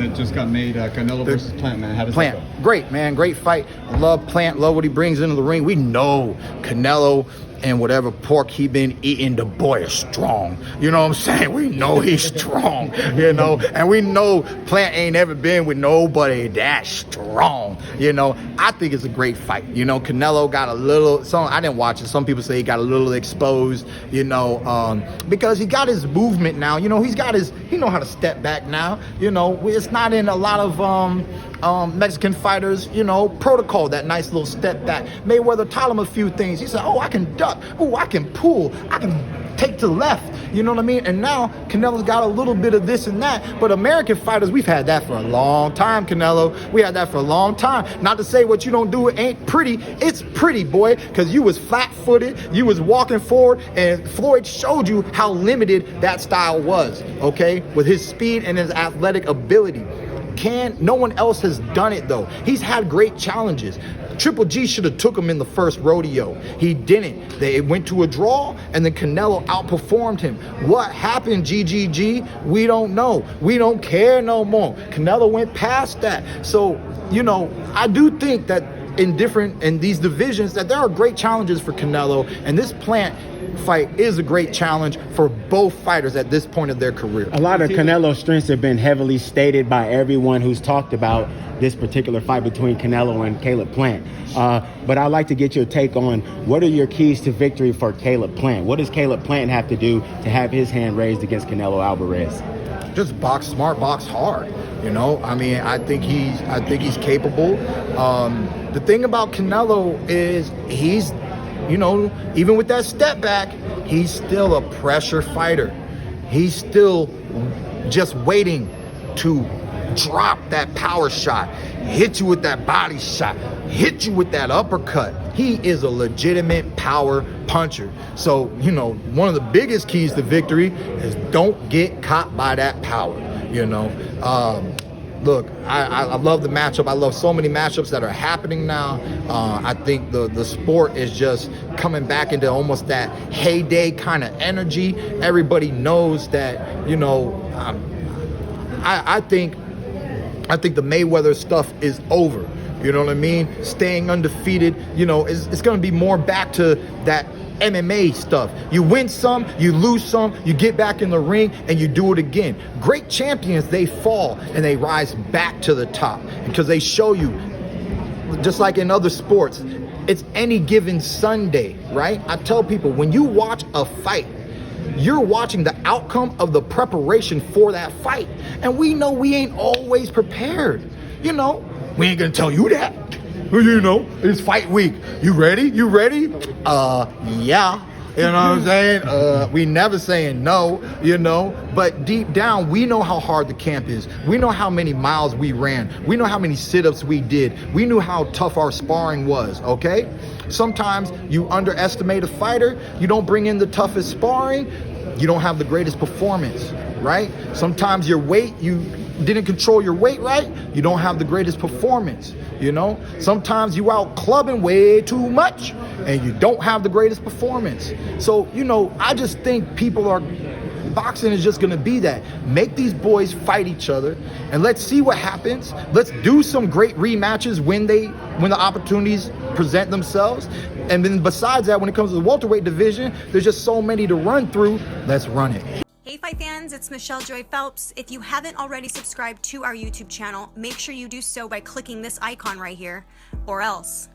that just got made, Canelo versus Plant, man. How does that go? Great, man. Great fight. Love Plant. Love what he brings into the ring. We know Canelo and whatever pork he been eating, the boy is strong. You know what I'm saying? We know he's strong, you know, and we know Plant ain't ever been with nobody that strong, you know. I think it's a great fight. You know, Canelo got a little, I didn't watch it. Some people say he got a little exposed, you know, because he got his movement now. You know, he know how to step back now. You know, it's not in a lot of Mexican fighters, you know, protocol, that nice little step back. Mayweather taught him a few things. He said, oh, I can duck. Oh, I can pull. I can take to the left. You know what I mean? And now Canelo's got a little bit of this and that. But American fighters, we've had that for a long time, Canelo. We had that for a long time. Not to say what you don't do ain't pretty. It's pretty, boy, because you was flat-footed. You was walking forward, and Floyd showed you how limited that style was, okay, with his speed and his athletic ability. No one else has done it, though. He's had great challenges. Triple G should have took him in the first rodeo. He didn't. They went to a draw, and then Canelo outperformed him. What happened, GGG? We don't know. We don't care no more. Canelo went past that. So, you know, I do think that in these divisions that there are great challenges for Canelo, and this Plant fight is a great challenge for both fighters at this point of their career. A lot of Canelo's strengths have been heavily stated by everyone who's talked about this particular fight between Canelo and Caleb Plant. But I'd like to get your take on what are your keys to victory for Caleb Plant? What does Caleb Plant have to do to have his hand raised against Canelo Alvarez? Just box smart, box hard. You know, I mean, I think he's capable. The thing about Canelo is he's, you know, even with that step back, he's still a pressure fighter. He's still just waiting to drop that power shot, hit you with that body shot, hit you with that uppercut. He is a legitimate power puncher. So, you know, one of the biggest keys to victory is don't get caught by that power, you know. Look, I love the matchup. I love so many matchups that are happening now. I think the sport is just coming back into almost that heyday kind of energy. Everybody knows that, you know, I think the Mayweather stuff is over. You know what I mean? Staying undefeated, you know, it's going to be more back to that MMA stuff. You win some, you lose some, you get back in the ring, and you do it again. Great champions, they fall and they rise back to the top because they show you, just like in other sports, it's any given Sunday, right? I tell people, when you watch a fight, you're watching the outcome of the preparation for that fight. And we know we ain't always prepared. You know, we ain't gonna tell you that. You know, it's fight week. You ready? You ready? Yeah. You know what I'm saying? We never saying no, you know, but deep down, we know how hard the camp is. We know how many miles we ran. We know how many sit-ups we did. We knew how tough our sparring was, okay? Sometimes you underestimate a fighter. You don't bring in the toughest sparring. You don't have the greatest performance, right? Sometimes your weight, you didn't control your weight right, you don't have the greatest performance, you know? Sometimes you out clubbing way too much and you don't have the greatest performance. So, you know, I just think boxing is just gonna be that. Make these boys fight each other and let's see what happens. Let's do some great rematches when the opportunities present themselves. And then besides that, when it comes to the welterweight division, there's just so many to run through. Let's run it. Hey fight fans, it's Michelle Joy Phelps. If you haven't already subscribed to our YouTube channel, make sure you do so by clicking this icon right here, or else